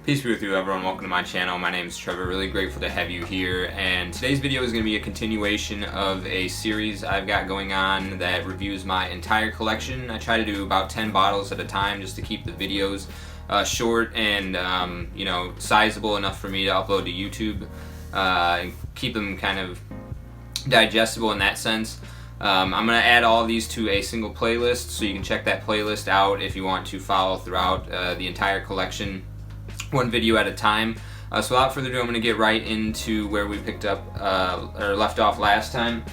Peace be with you, everyone. Welcome to my channel. My name is Trevor. Really grateful to have you here. And today's video is going to be a continuation of a series I've got going on that reviews my entire collection. I try to do about 10 bottles at a time just to keep the videos short and sizable enough for me to upload to YouTube and keep them kind of digestible in that sense. I'm going to add all of these to a single playlist, so you can check that playlist out if you want to follow throughout the entire collection, one video at a time. So without further ado, I'm going to get right into where we picked up or left off last time.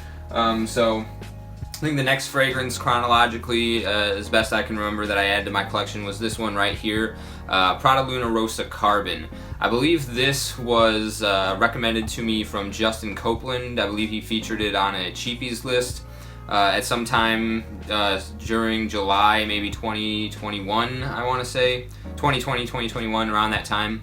So I think the next fragrance chronologically, as best I can remember, that I added to my collection was this one right here, Prada Luna Rossa Carbon. I believe this was recommended to me from Justin Copeland. I believe he featured it on a cheapies list at some time during July, maybe 2021, I want to say. 2020, 2021, around that time.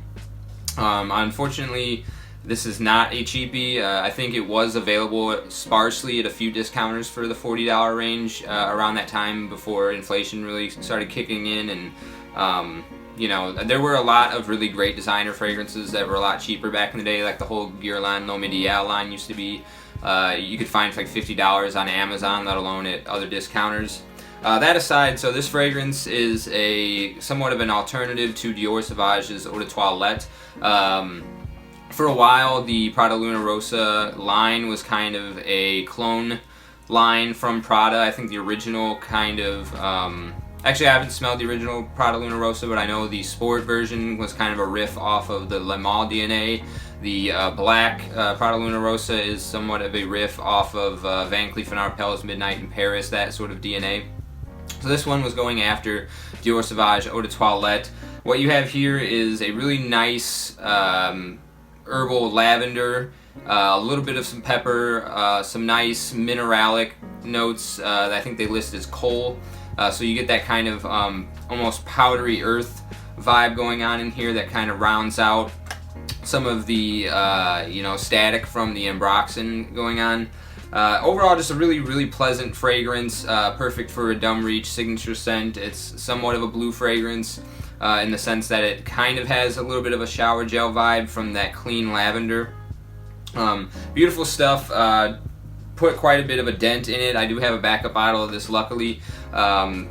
Unfortunately, this is not a cheapie. I think it was available sparsely at a few discounters for the $40 range around that time before inflation really started kicking in, and there were a lot of really great designer fragrances that were a lot cheaper back in the day, like the whole Guerlain No Medial line used to be. You could find for like $50 on Amazon, let alone at other discounters. That aside, so this fragrance is a somewhat of an alternative to Dior Sauvage's Eau de Toilette. For a while, the Prada Luna Rossa line was kind of a clone line from Prada. I think the original kind of... actually, I haven't smelled the original Prada Luna Rossa, but I know the sport version was kind of a riff off of the Le Male DNA. The black Prada Luna Rossa is somewhat of a riff off of Van Cleef & Arpels Midnight in Paris, that sort of DNA. So this one was going after Dior Sauvage Eau de Toilette. What you have here is a really nice herbal lavender, a little bit of some pepper, some nice mineralic notes that I think they list as coal. So you get that kind of almost powdery earth vibe going on in here that kind of rounds out some of the static from the ambroxan going on. Overall, just a really pleasant fragrance, perfect for a dumb reach signature scent. It's somewhat of a blue fragrance in the sense that it kind of has a little bit of a shower gel vibe from that clean lavender. Beautiful stuff. Put quite a bit of a dent in it. I do have a backup bottle of this, luckily.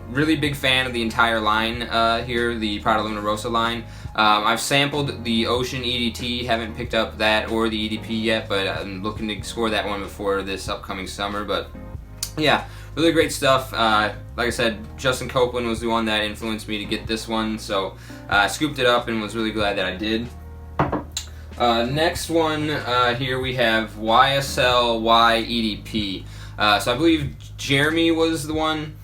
Really big fan of the entire line here, the Prada Luna Rossa line. I've sampled the Ocean EDT, haven't picked up that or the EDP yet, but I'm looking to score that one before this upcoming summer. But yeah, really great stuff. Like I said, Justin Copeland was the one that influenced me to get this one, so I scooped it up and was really glad that I did. Next one here we have YSL Y EDP. So I believe Jeremy was the one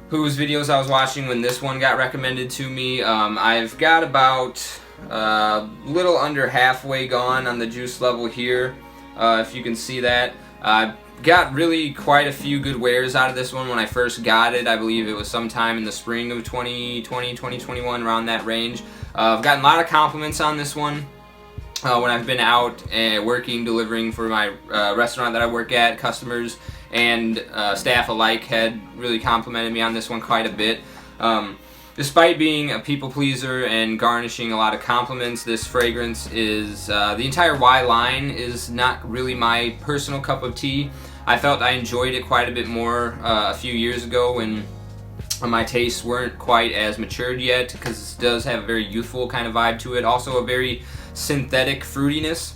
whose videos I was watching when this one got recommended to me. I've got about little under halfway gone on the juice level here, if you can see that. Got really quite a few good wears out of this one when I first got it. I believe it was sometime in the spring of 2020, 2021, around that range. I've gotten a lot of compliments on this one. When I've been out working, delivering for my restaurant that I work at, customers and staff alike had really complimented me on this one quite a bit. Despite being a people pleaser and garnishing a lot of compliments, this fragrance is, the entire Y line is not really my personal cup of tea. I felt I enjoyed it quite a bit more a few years ago when my tastes weren't quite as matured yet, because it does have a very youthful kind of vibe to it. Also a very synthetic fruitiness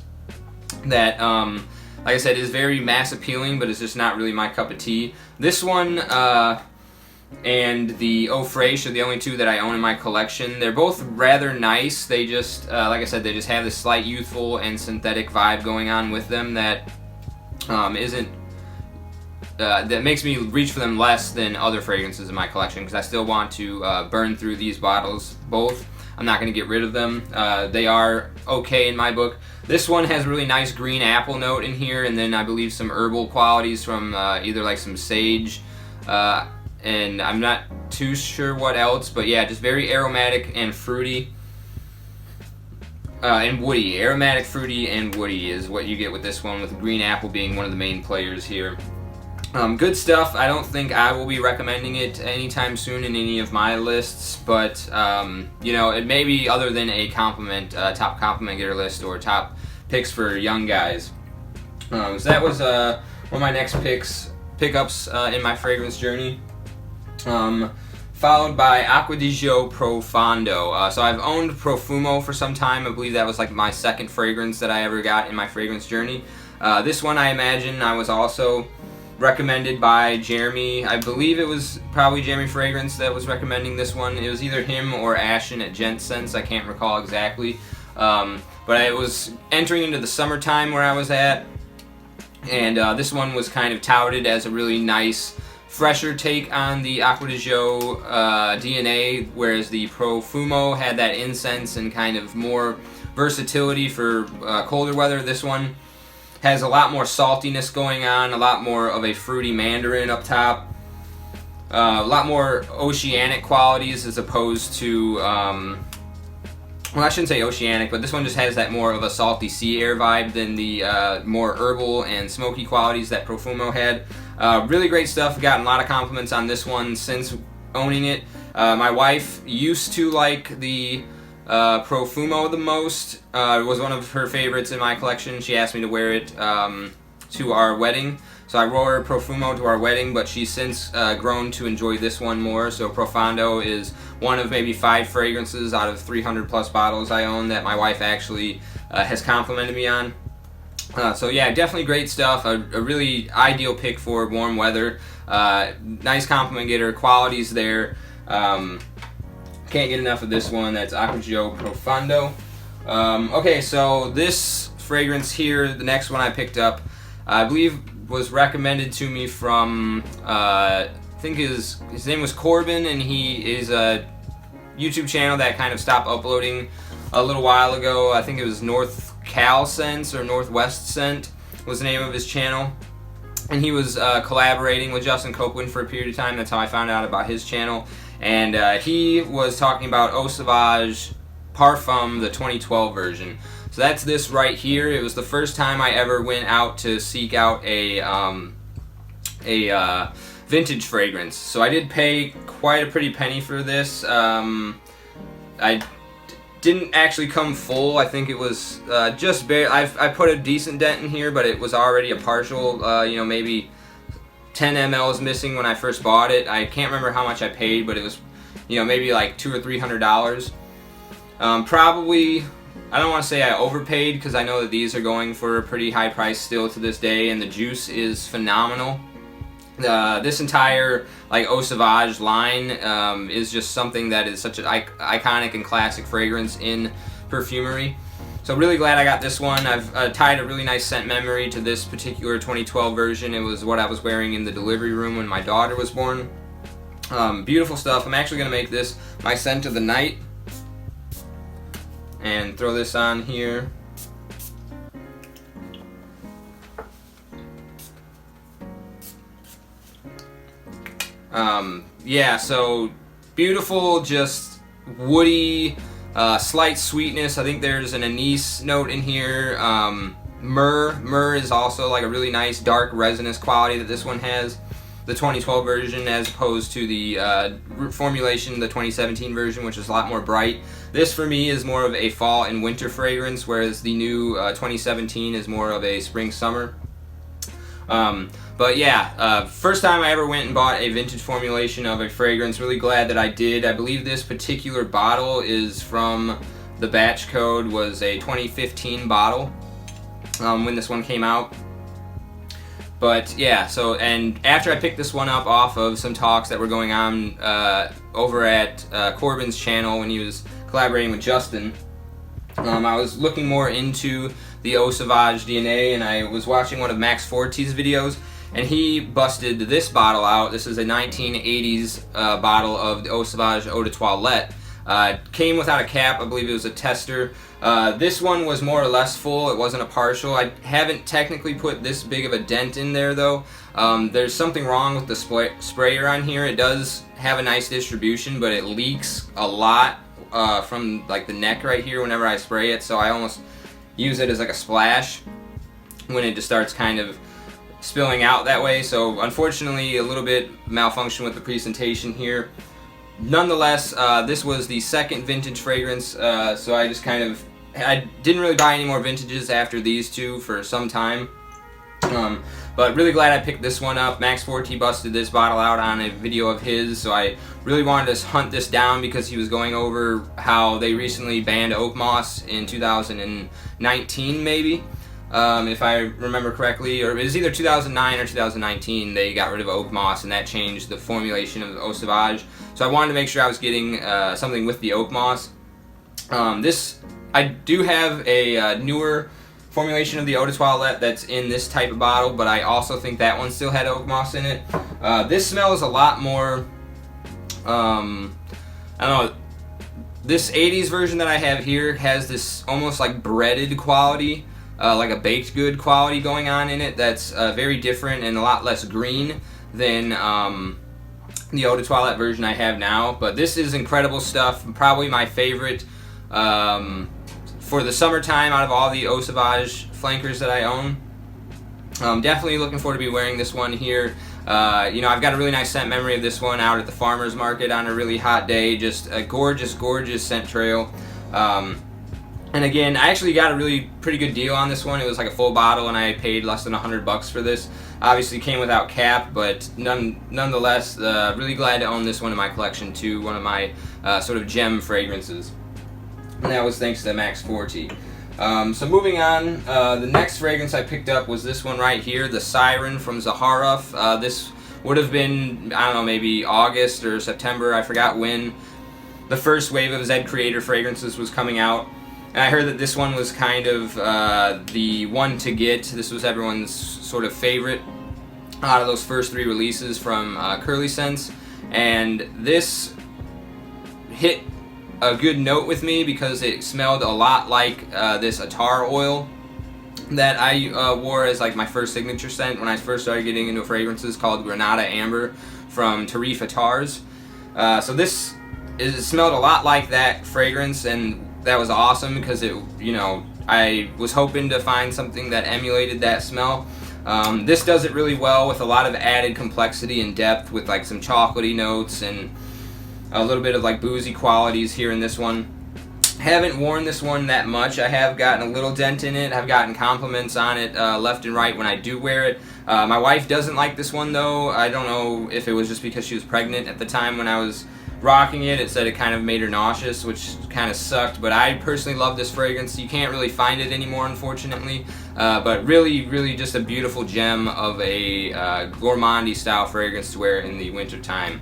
that, like I said, is very mass appealing, but it's just not really my cup of tea. This one and the Eau Fraiche are the only two that I own in my collection. They're both rather nice. They just, like I said, they just have this slight youthful and synthetic vibe going on with them that that makes me reach for them less than other fragrances in my collection, because I still want to burn through these bottles both. I'm not going to get rid of them. They are okay in my book. This one has a really nice green apple note in here, and then I believe some herbal qualities from either like some sage, and I'm not too sure what else, but yeah, just very aromatic and fruity. And woody. Aromatic, fruity, and woody is what you get with this one, with green apple being one of the main players here. Good stuff. I don't think I will be recommending it anytime soon in any of my lists, but you know, it may be other than a top compliment getter list or top picks for young guys. So that was one of my next pickups in my fragrance journey. Followed by Acqua di Gio Profondo. So I've owned Profumo for some time. I believe that was like my second fragrance that I ever got in my fragrance journey. This one, I imagine, I was also recommended by Jeremy. I believe it was probably Jeremy Fragrance that was recommending this one. It was either him or Ashton at Gent Sense. I can't recall exactly. But it was entering into the summertime where I was at, and this one was kind of touted as a really nice, fresher take on the Acqua di Gio DNA, whereas the Profumo had that incense and kind of more versatility for colder weather. This one has a lot more saltiness going on, a lot more of a fruity mandarin up top, a lot more oceanic qualities as opposed to, well, I shouldn't say oceanic, but this one just has that more of a salty sea air vibe than the more herbal and smoky qualities that Profumo had. Really great stuff. Gotten a lot of compliments on this one since owning it. My wife used to like the Profumo the most. It was one of her favorites in my collection. She asked me to wear it to our wedding, so I wore her Profumo to our wedding, but she's since grown to enjoy this one more. So Profondo is one of maybe 5 fragrances out of 300 plus bottles I own that my wife actually has complimented me on. So yeah, definitely great stuff. A really ideal pick for warm weather. Nice compliment getter. Quality's there. Can't get enough of this one. That's Acqua di Gio Profondo. Okay, so this fragrance here, the next one I picked up, I believe was recommended to me from, I think his name was Corbin, and he is a YouTube channel that kind of stopped uploading a little while ago. I think it was North Cal Scents or Northwest Scent was the name of his channel. And he was collaborating with Justin Copeland for a period of time. That's how I found out about his channel. And he was talking about Savage Parfum, the 2012 version. So that's this right here. It was the first time I ever went out to seek out a vintage fragrance. So I did pay quite a pretty penny for this. I didn't actually come full. I think it was just bare. I put a decent dent in here, but it was already a partial, you know, maybe 10 mLs missing when I first bought it. I can't remember how much I paid, but it was, you know, maybe like $200 or $300. Probably, I don't want to say I overpaid, because I know that these are going for a pretty high price still to this day, and the juice is phenomenal. This entire like Sauvage line is just something that is such an iconic and classic fragrance in perfumery. So really glad I got this one. I've tied a really nice scent memory to this particular 2012 version. It was what I was wearing in the delivery room when my daughter was born. Beautiful stuff. I'm actually going to make this my scent of the night and throw this on here. Yeah, so beautiful, just woody, slight sweetness. I think there's an anise note in here. Myrrh is also like a really nice dark resinous quality that this one has, the 2012 version, as opposed to the formulation, the 2017 version, which is a lot more bright. This for me is more of a fall and winter fragrance, whereas the new 2017 is more of a spring summer. But yeah, first time I ever went and bought a vintage formulation of a fragrance. Really glad that I did. I believe this particular bottle is from, the batch code was a 2015 bottle when this one came out. But yeah, so, and after I picked this one up off of some talks that were going on over at Corbin's channel when he was collaborating with Justin, I was looking more into the Sauvage DNA, and I was watching one of Max Forte's videos, and he busted this bottle out. This is a 1980s bottle of the Sauvage Eau de Toilette. Came without a cap. I believe it was a tester. This one was more or less full. It wasn't a partial. I haven't technically put this big of a dent in there though. There's something wrong with the sprayer on here. It does have a nice distribution, but it leaks a lot from like the neck right here whenever I spray it, so I almost use it as like a splash when it just starts kind of spilling out that way. So unfortunately, a little bit malfunction with the presentation here. Nonetheless, this was the second vintage fragrance, so I just I didn't really buy any more vintages after these two for some time. But really glad I picked this one up. Max Forte busted this bottle out on a video of his, so I really wanted to hunt this down because he was going over how they recently banned oak moss in 2019 maybe. If I remember correctly, or it was either 2009 or 2019, they got rid of oak moss, and that changed the formulation of the Sauvage. So I wanted to make sure I was getting something with the oak moss. I do have a newer formulation of the Eau de Toilette that's in this type of bottle, but I also think that one still had oak moss in it. This smells a lot more, I don't know, this 80s version that I have here has this almost like breaded quality, like a baked good quality going on in it that's very different and a lot less green than the Eau de Toilette version I have now. But this is incredible stuff, probably my favorite for the summertime out of all the Eau Sauvage flankers that I own. Definitely looking forward to be wearing this one here. I've got a really nice scent memory of this one out at the farmer's market on a really hot day. Just a gorgeous, gorgeous scent trail. And again, I actually got a really pretty good deal on this one. It was like a full bottle, and I paid less than $100 for this. Obviously came without cap, but nonetheless, really glad to own this one in my collection too. One of my sort of gem fragrances. And that was thanks to Max Forte. So moving on, the next fragrance I picked up was this one right here, the Siren from Zaharoff. This would have been, I don't know, maybe August or September, I forgot when the first wave of Zed Creator fragrances was coming out. And I heard that this one was kind of the one to get. This was everyone's sort of favorite out of those first three releases from Curly Scents. And this hit a good note with me because it smelled a lot like this attar oil that I wore as like my first signature scent when I first started getting into fragrances, called Granada Amber from Tarif Attars. So this smelled a lot like that fragrance, and that was awesome because I was hoping to find something that emulated that smell. This does it really well with a lot of added complexity and depth, with like some chocolatey notes and a little bit of like boozy qualities here in this one. Haven't worn this one that much. I have gotten a little dent in it. I've gotten compliments on it left and right when I do wear it. My wife doesn't like this one though. I don't know if it was just because she was pregnant at the time when I was rocking it. It said it kind of made her nauseous, which kind of sucked, but I personally love this fragrance. You can't really find it anymore, unfortunately, but really, really just a beautiful gem of a gourmandy style fragrance to wear in the winter time.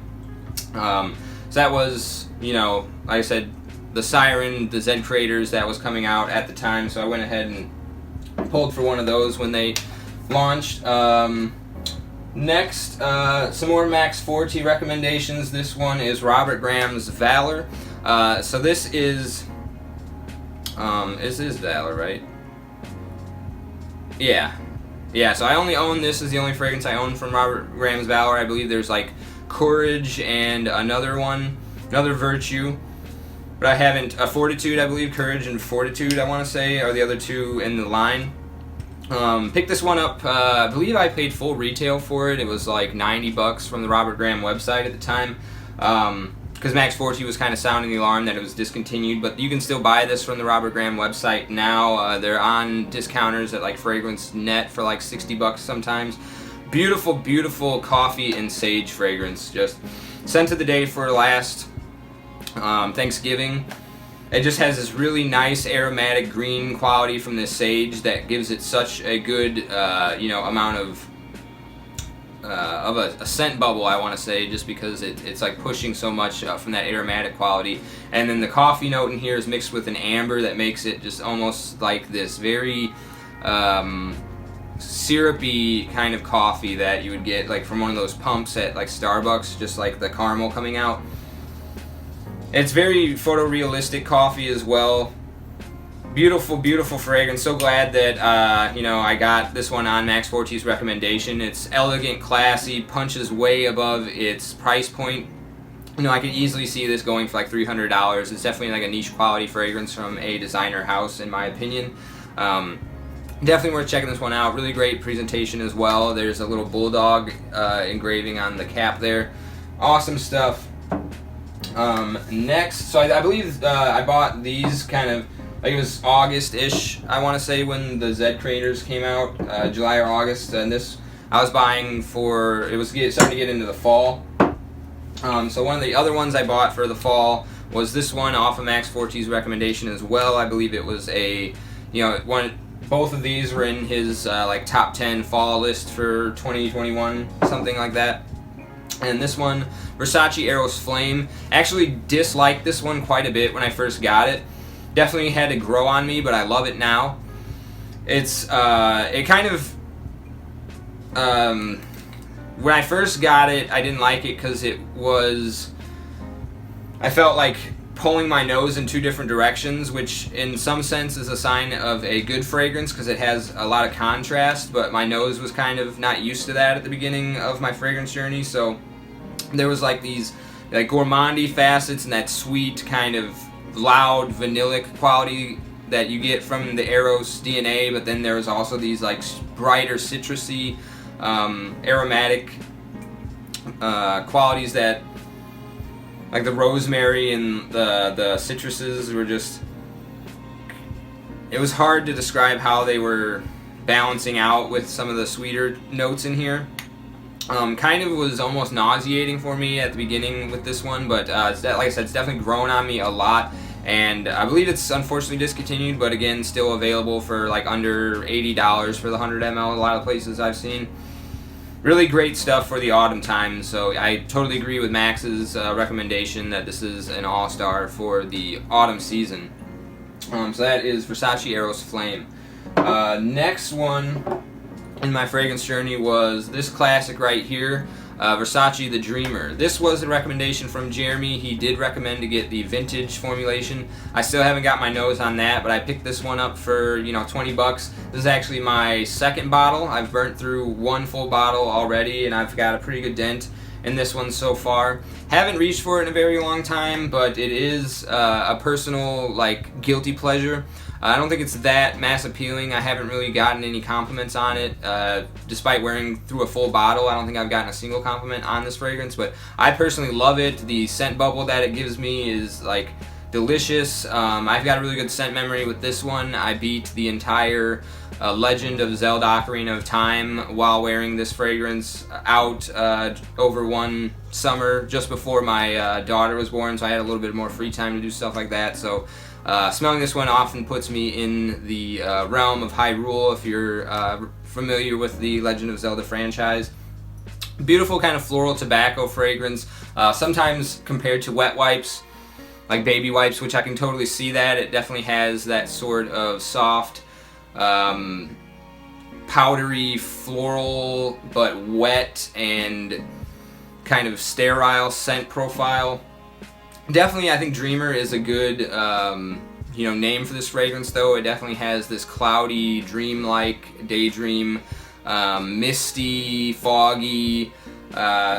So that was, like I said, the Siren, the Zed Creators, that was coming out at the time, so I went ahead and pulled for one of those when they launched. Next, some more Max Forte recommendations. This one is Robert Graham's Valour. So this is Valour, right? Yeah, so I only own this. Is the only fragrance I own from Robert Graham's Valour. I believe there's like Courage and another Virtue, but I haven't. Fortitude, I believe. Courage and Fortitude, I want to say, are the other two in the line. Picked this one up, I believe I paid full retail for it. It was like $90 from the Robert Graham website at the time, because Max Forte was kind of sounding the alarm that it was discontinued, but you can still buy this from the Robert Graham website now. They're on discounters at like Fragrance Net for like $60 sometimes. Beautiful, beautiful coffee and sage fragrance. Just scent of the day for last Thanksgiving. It just has this really nice aromatic green quality from this sage that gives it such a good, amount of a scent bubble, I want to say, just because it's like pushing so much from that aromatic quality. And then the coffee note in here is mixed with an amber that makes it just almost like this very syrupy kind of coffee that you would get like from one of those pumps at like Starbucks, just like the caramel coming out. It's very photorealistic coffee as well. Beautiful, beautiful fragrance. So glad that I got this one on Max Forte's recommendation. It's elegant, classy, punches way above its price point. I could easily see this going for like $300. It's definitely like a niche quality fragrance from a designer house, in my opinion. Definitely worth checking this one out. Really great presentation as well. There's a little bulldog engraving on the cap there. Awesome stuff. Next, so I believe I bought these kind of, like, it was August-ish, I want to say, when the Z Creators came out, July or August, and this I was buying for, it was starting to get into the fall. So one of the other ones I bought for the fall was this one off of Max Forti's recommendation as well. I believe it was a, both of these were in his like top 10 fall list for 2021, something like that. And this one, Versace Eros Flame, actually disliked this one quite a bit when I first got it. Definitely had to grow on me, but I love it now. It's it kind of when I first got it, I didn't like it because I felt like pulling my nose in two different directions, which in some sense is a sign of a good fragrance because it has a lot of contrast, but my nose was kind of not used to that at the beginning of my fragrance journey, so there was like these like gourmandy facets and that sweet kind of loud vanillic quality that you get from the Eros DNA, but then there was also these like brighter citrusy aromatic qualities that, like the rosemary and the citruses were just, it was hard to describe how they were balancing out with some of the sweeter notes in here. Kind of was almost nauseating for me at the beginning with this one, but like I said, it's definitely grown on me a lot, and I believe it's unfortunately discontinued, but again, still available for like under $80 for the 100 ml, a lot of places I've seen. Really great stuff for the autumn time, so I totally agree with Max's recommendation that this is an all-star for the autumn season. So that is Versace Eros Flame. Next one in my fragrance journey was this classic right here, Versace The Dreamer. This was a recommendation from Jeremy. He did recommend to get the vintage formulation. I still haven't got my nose on that, but I picked this one up for 20 bucks. This is actually my second bottle. I've burnt through one full bottle already, and I've got a pretty good dent in this one so far. Haven't reached for it in a very long time, but it is a personal like guilty pleasure. I don't think it's that mass appealing. I haven't really gotten any compliments on it. Despite wearing through a full bottle, I don't think I've gotten a single compliment on this fragrance, but I personally love it. The scent bubble that it gives me is like delicious. I've got a really good scent memory with this one. I beat the entire Legend of Zelda Ocarina of Time while wearing this fragrance out over one summer just before my daughter was born, so I had a little bit more free time to do stuff like that. So smelling this one often puts me in the realm of Hyrule, if you're familiar with the Legend of Zelda franchise. Beautiful kind of floral tobacco fragrance, sometimes compared to wet wipes, like baby wipes, which I can totally see that. It definitely has that sort of soft, powdery, floral, but wet and kind of sterile scent profile. Definitely, I think Dreamer is a good name for this fragrance, though. It definitely has this cloudy, dreamlike, daydream, misty, foggy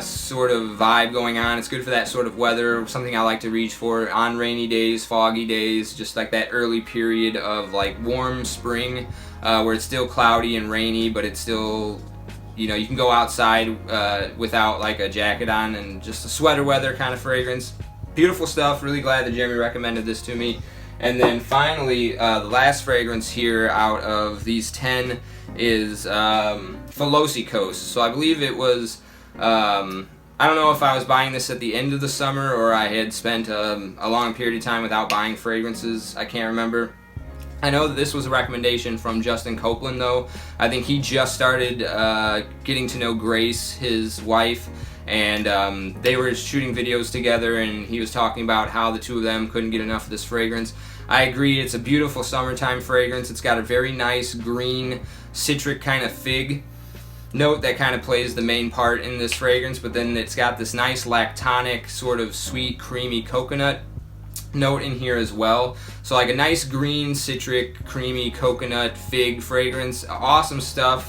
sort of vibe going on. It's good for that sort of weather, something I like to reach for on rainy days, foggy days, just like that early period of like warm spring where it's still cloudy and rainy, but it's still, you can go outside without like a jacket on, and just a sweater weather kind of fragrance. Beautiful stuff. Really glad that Jeremy recommended this to me. And then finally, the last fragrance here out of these 10 is Philosykos. So I believe it was, I don't know if I was buying this at the end of the summer or I had spent a long period of time without buying fragrances. I can't remember. I know that this was a recommendation from Justin Copeland, though. I think he just started getting to know Grace, his wife, and they were shooting videos together, and he was talking about how the two of them couldn't get enough of this fragrance. I agree, it's a beautiful summertime fragrance. It's got a very nice green citric kind of fig note that kind of plays the main part in this fragrance, but then it's got this nice lactonic sort of sweet creamy coconut note in here as well. So like a nice green citric creamy coconut fig fragrance. Awesome stuff.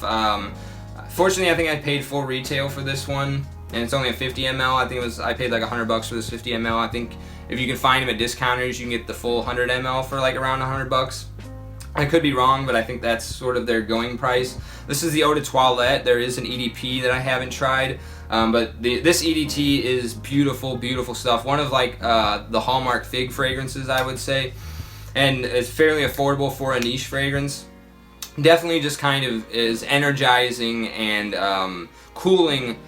Fortunately, I think I paid full retail for this one, and it's only a 50 ml. I think I paid like $100 for this 50 ml. I think if you can find them at discounters, you can get the full 100 ml for like around $100. I could be wrong, but I think that's sort of their going price. This is the Eau de Toilette. There is an EDP that I haven't tried, but this EDT is beautiful, beautiful stuff. One of like the hallmark fig fragrances, I would say, and it's fairly affordable for a niche fragrance. Definitely just kind of is energizing and cooling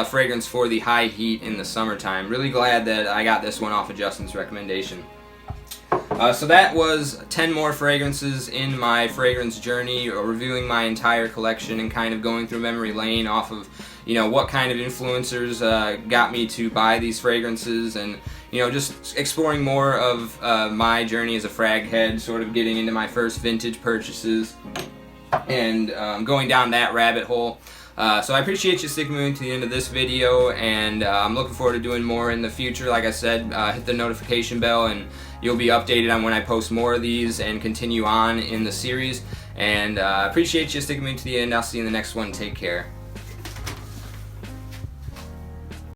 fragrance for the high heat in the summertime. Really glad that I got this one off of Justin's recommendation. So that was 10 more fragrances in my fragrance journey, reviewing my entire collection and kind of going through memory lane off of, you know, what kind of influencers got me to buy these fragrances, and, you know, just exploring more of my journey as a frag head, sort of getting into my first vintage purchases and going down that rabbit hole. So I appreciate you sticking with me to the end of this video, and I'm looking forward to doing more in the future. Like I said, hit the notification bell and you'll be updated on when I post more of these and continue on in the series. And appreciate you sticking with me to the end. I'll see you in the next one. Take care.